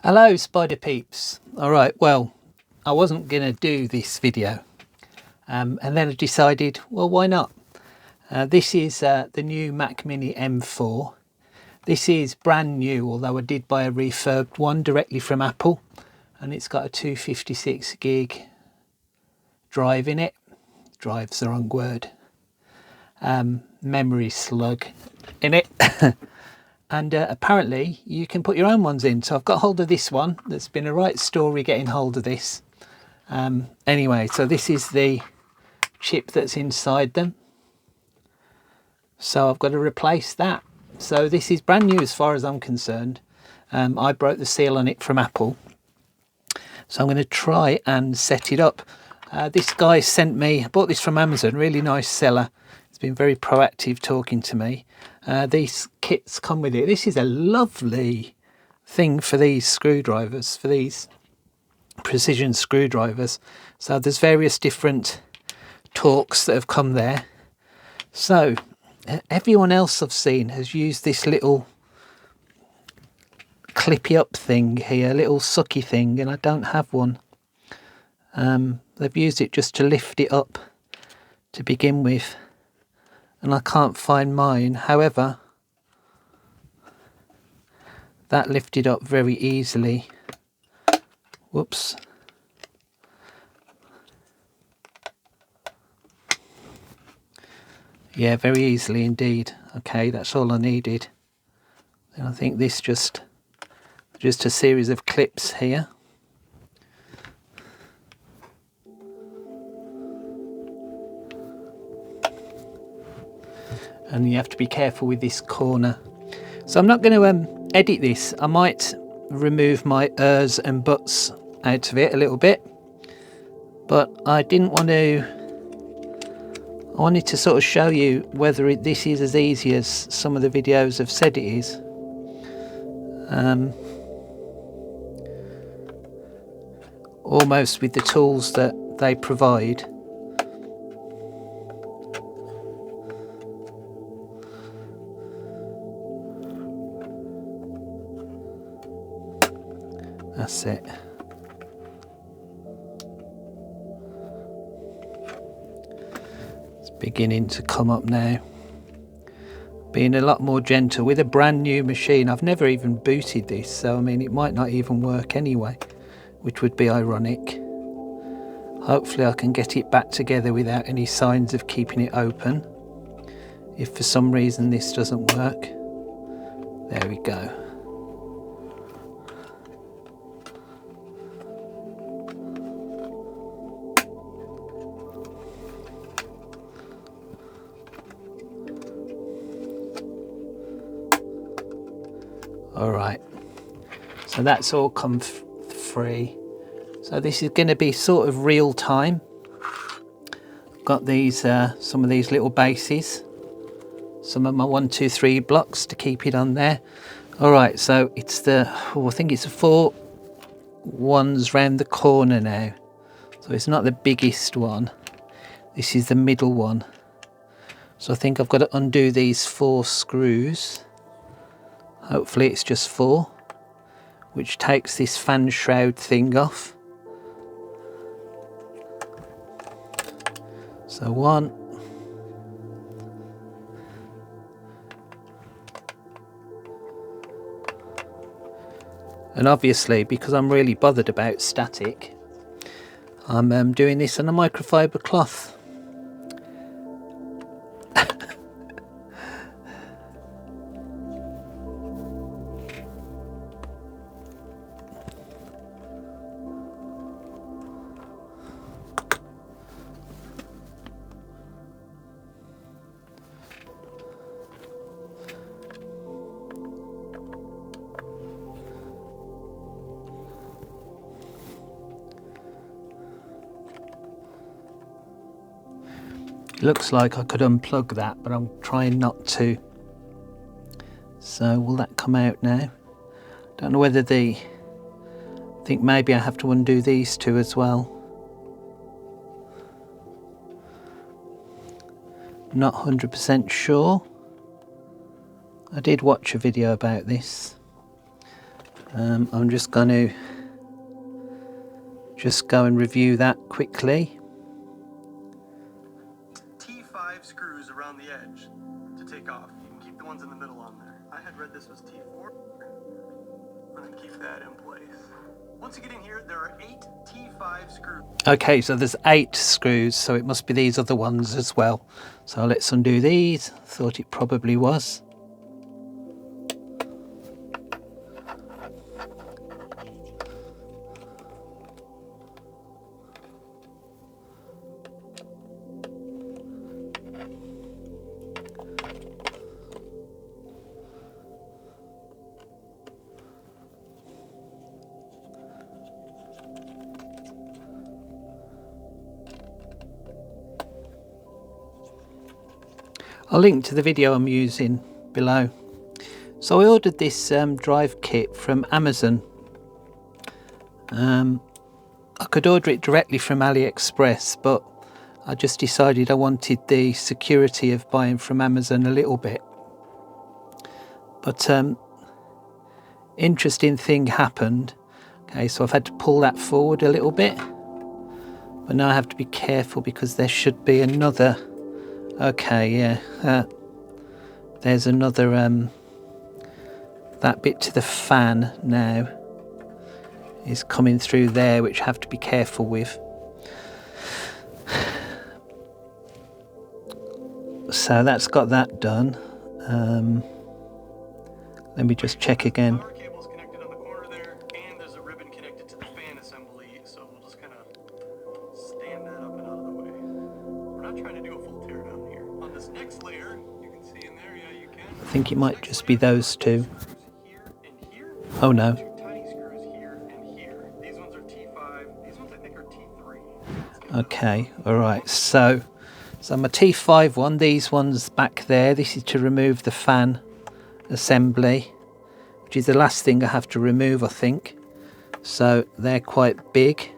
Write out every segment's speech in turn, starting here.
Hello Spider Peeps. Alright, well, I wasn't going to do this video and then I decided, well, why not? This is the new Mac Mini M4. This is brand new, although I did buy a refurbed one directly from Apple, and it's got a 256 gig drive in it. Drive's the wrong word. Memory slug in it. And apparently you can put your own ones in. So I've got hold of this one. That's been a right story getting hold of this. Anyway, so this is the chip that's inside them. So I've got to replace that. So this is brand new as far as I'm concerned. I broke the seal on it from Apple. So I'm going to try and set it up. This guy sent me, I bought this from Amazon, really nice seller. He's been very proactive talking to me. These kits come with it. This is a lovely thing for these screwdrivers, for these precision screwdrivers. So there's various different torques that have come there. So everyone else I've seen has used this little clippy up thing here, little sucky thing, and I don't have one. They've used it just to lift it up to begin with, and I can't find mine. However, that lifted up very easily. Whoops. Yeah, very easily indeed. Okay, that's all I needed. And I think this just a series of clips here. And you have to be careful with this corner. So I'm not going to edit this. I might remove my ers and buts out of it a little bit, but I didn't want to. I wanted to sort of show you whether this is as easy as some of the videos have said it is. Almost with the tools that they provide. That's it. It's beginning to come up now. Being a lot more gentle with a brand new machine. I've never even booted this, so I mean it might not even work anyway, which would be ironic. Hopefully I can get it back together without any signs of keeping it open. If for some reason this doesn't work. There we go. Alright, so that's all come free. So this is going to be sort of real time. Got these, some of these little bases, some of my 1, 2, 3 blocks to keep it on there. Alright, so it's I think it's the 4 ones round the corner now. So it's not the biggest one. This is the middle one. So I think I've got to undo these 4 screws. Hopefully it's just 4, which takes this fan shroud thing off. So 1. And obviously, because I'm really bothered about static, I'm doing this on a microfiber cloth. Looks like I could unplug that, but I'm trying not to. So will that come out now? Don't know whether I think maybe I have to undo these 2 as well. Not 100% sure. I did watch a video about this. I'm just going to go and review that quickly. T5 screws around the edge to take off. You can keep the ones in the middle on there. I had read this was T4. I'm going to keep that in place. Once you get in here, there are 8 T5 screws. Okay, so there's 8 screws, so it must be these other ones as well. So let's undo these. Thought it probably was. I'll link to the video I'm using below. So I ordered this drive kit from Amazon. I could order it directly from AliExpress, but I just decided I wanted the security of buying from Amazon a little bit. But interesting thing happened. Okay, so I've had to pull that forward a little bit. But now I have to be careful because there should be another. Okay, yeah. There's another, that bit to the fan now is coming through there, which I have to be careful with. So that's got that done. Let me just check again. Power cable's connected on the corner there, and there's a ribbon connected to the fan assembly, so we'll just kind of stand that up and out of the way. We're not trying to do a full tear down here. On this next layer, you can see in there, yeah, you can. I think it might just be those two. Here and here. Oh no. 2 tiny screws here and here. These ones are T5. These ones I think are T3. Okay, alright, so my T5 one, these ones back there, this is to remove the fan assembly, which is the last thing I have to remove, I think. So they're quite big.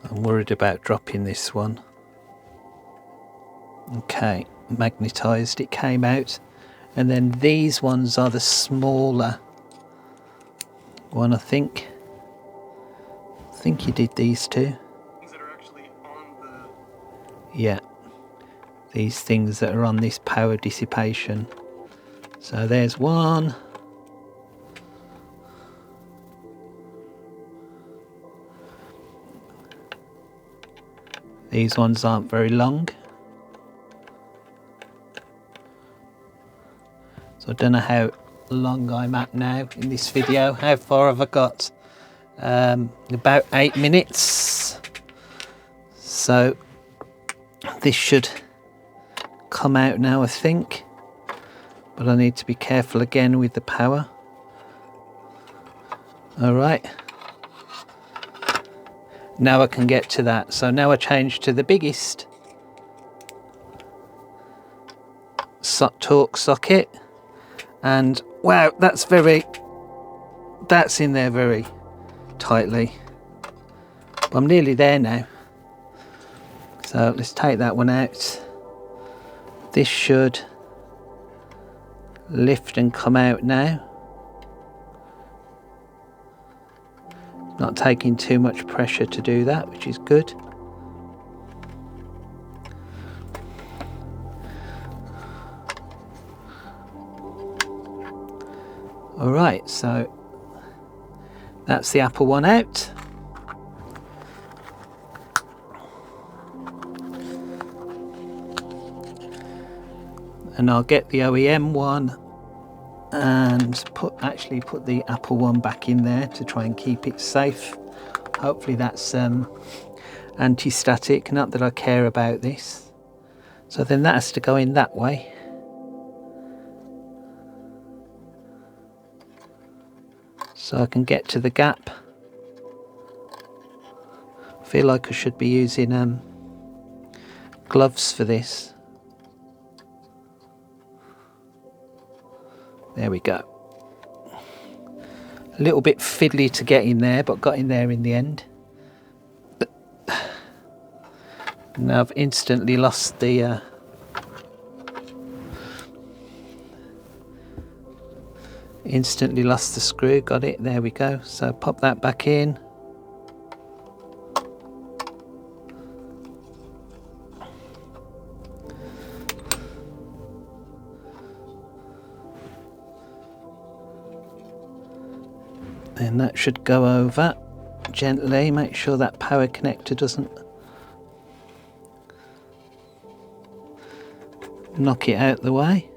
I'm worried about dropping this one. Okay, magnetised, it came out. And then these ones are the smaller one, I think. I think you did these two. Things that are actually on the... Yeah, these things that are on this power dissipation. So there's one. These ones aren't very long. So I don't know how long I'm at now in this video. How far have I got? About 8 minutes. So this should come out now, I think. But I need to be careful again with the power. All right. Now I can get to that. So now I change to the biggest torque socket. And wow, that's in there very tightly. I'm nearly there now. So let's take that one out. This should lift and come out now. Not taking too much pressure to do that, which is good. Alright, so that's the Apple one out. And I'll get the OEM one and actually put the Apple one back in there to try and keep it safe. Hopefully that's anti-static, not that I care about this. So then that has to go in that way. So I can get to the gap. I feel like I should be using gloves for this. There we go. A little bit fiddly to get in there, but got in there in the end. Now I've instantly lost the screw. Got it, there we go. So pop that back in. And that should go over gently. Make sure that power connector doesn't knock it out the way.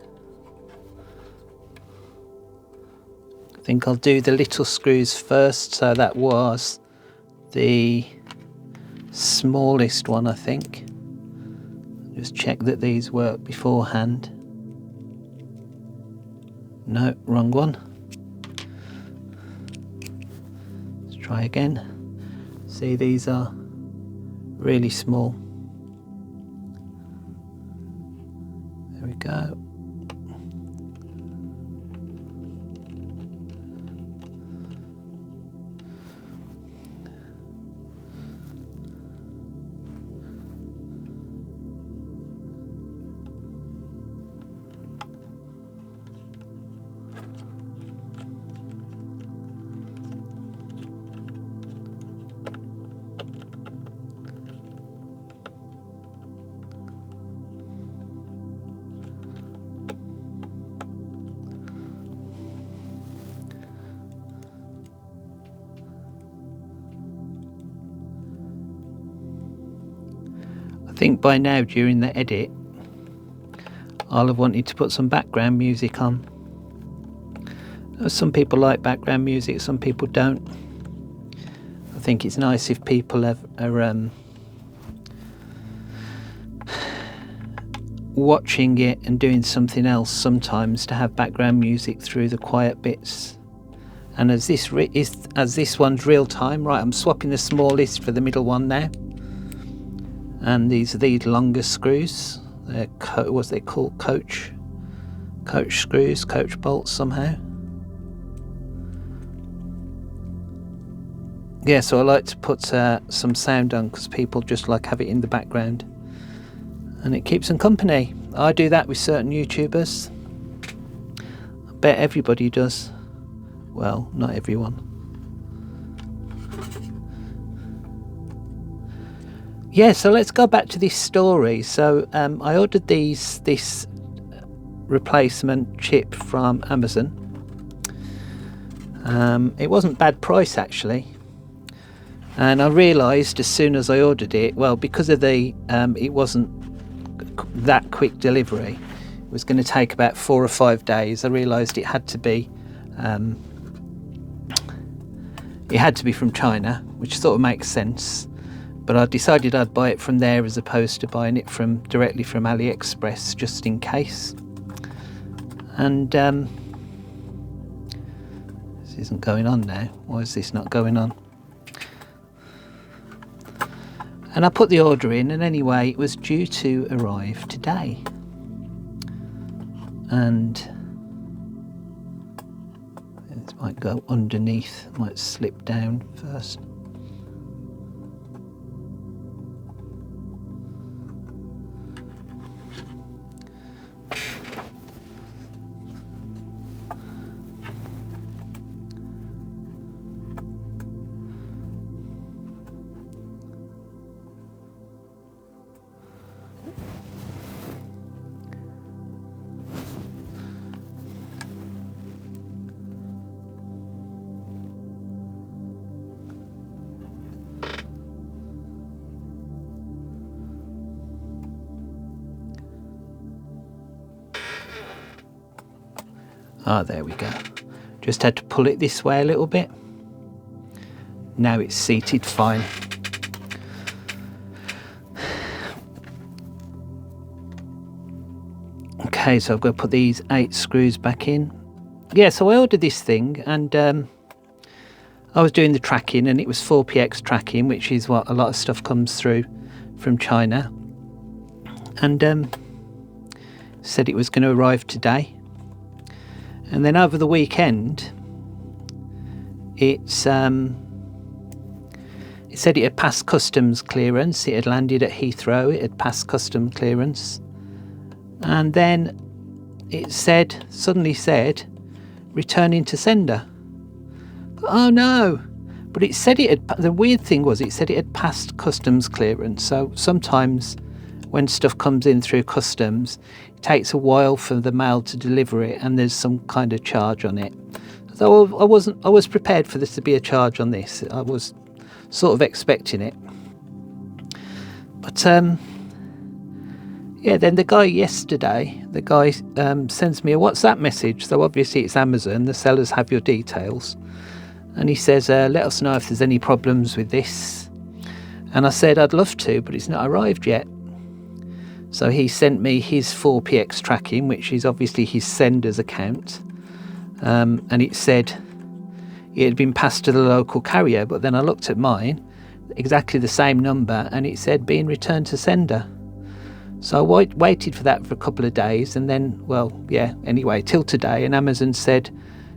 I think I'll do the little screws first. So that was the smallest one, I think. Just check that these work beforehand. No, wrong one. Try again. See, these are really small. There we go. I think by now during the edit I'll have wanted to put some background music on. Some people like background music, some people don't. I think it's nice if people are watching it and doing something else sometimes to have background music through the quiet bits. And as this one's real time, right, I'm swapping the smallest for the middle one now. And these are the longer screws. They're what's they called? Coach screws, coach bolts somehow. Yeah, so I like to put some sound on because people just like have it in the background, and it keeps them company. I do that with certain YouTubers. I bet everybody does. Well, not everyone. Yeah, so let's go back to this story. So I ordered this replacement chip from Amazon. It wasn't bad price actually, and I realised as soon as I ordered it, well, because of the it wasn't that quick delivery, it was going to take about 4 or 5 days. I realised it had to be from China, which sort of makes sense. But I decided I'd buy it from there as opposed to buying it directly from AliExpress, just in case. And this isn't going on now. Why is this not going on? And I put the order in, and anyway, it was due to arrive today. And it might go underneath, might slip down first. Ah, there we go. Just had to pull it this way a little bit. Now it's seated fine. Okay, so I've got to put these 8 screws back in. Yeah, so I ordered this thing, and I was doing the tracking, and it was 4px tracking, which is what a lot of stuff comes through from China. And said it was going to arrive today. And then over the weekend, it said it had passed customs clearance. It had landed at Heathrow. It had passed customs clearance. And then it suddenly said, returning to sender. Oh no! But it said the weird thing was, it said it had passed customs clearance. So sometimes when stuff comes in through customs, it takes a while for the mail to deliver it, and there's some kind of charge on it. So I was prepared for this to be a charge on this. I was sort of expecting it. But yeah, then the guy yesterday, sends me a WhatsApp message. So obviously it's Amazon, the sellers have your details. And he says, let us know if there's any problems with this. And I said, I'd love to, but it's not arrived yet. So he sent me his 4PX tracking, which is obviously his sender's account. And it said it had been passed to the local carrier, but then I looked at mine, exactly the same number, and it said being returned to sender. So I waited for that for a couple of days, and then, anyway, till today, and Amazon said,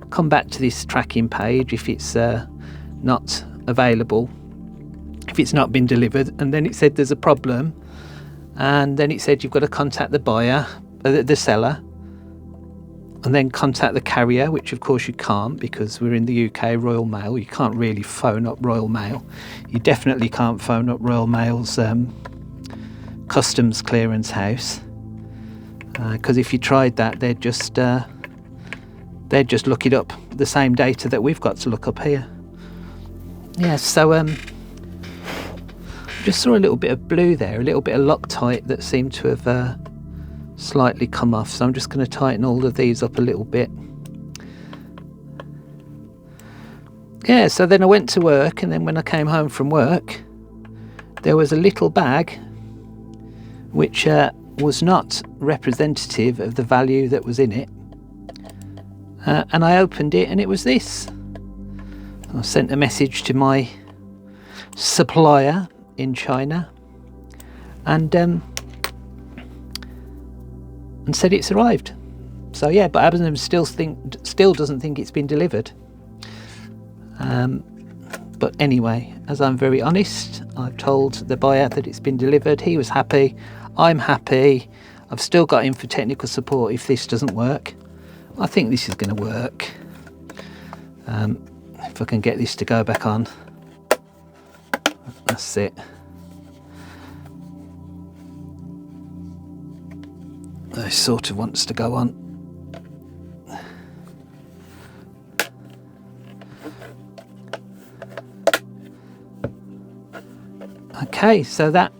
come back to this tracking page if it's not available, if it's not been delivered. And then it said there's a problem, and then it said you've got to contact the buyer, the seller, and then contact the carrier, which of course you can't, because we're in the UK, Royal Mail. You can't really phone up Royal Mail. You definitely can't phone up Royal Mail's customs clearance house, because if you tried that, they'd just look it up, the same data that we've got to look up here. Yeah, so just saw a little bit of blue there, a little bit of Loctite that seemed to have slightly come off. So I'm just going to tighten all of these up a little bit. Yeah, so then I went to work, and then when I came home from work, there was a little bag which was not representative of the value that was in it. And I opened it, and it was this. I sent a message to my supplier in China, and said it's arrived. So yeah, but Amazon still doesn't think it's been delivered. But anyway, as I'm very honest, I've told the buyer that it's been delivered. He was happy. I'm happy. I've still got him for technical support if this doesn't work. I think this is going to work. If I can get this to go back on. That's it. It sort of wants to go on. Okay, so that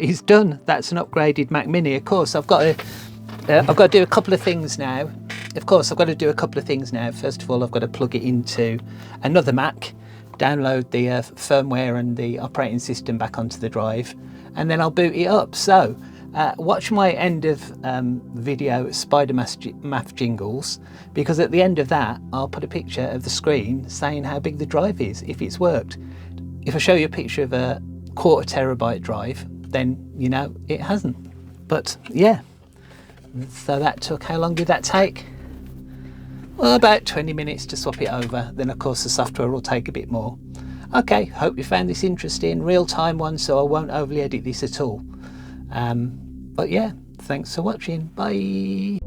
is done. That's an upgraded Mac Mini. Of course, I've got to do a couple of things now. First of all, I've got to plug it into another Mac, download the firmware and the operating system back onto the drive, and then I'll boot it up. So watch my end of video SpiderMaf jingles, because at the end of that I'll put a picture of the screen saying how big the drive is, if it's worked. If I show you a picture of a 1/4 terabyte drive, then you know it hasn't. But yeah, so that took, how long did that take? Well, about 20 minutes to swap it over. Then of course the software will take a bit more. Okay, hope you found this interesting, real-time one, so I won't overly edit this at all. But yeah, thanks for watching. Bye.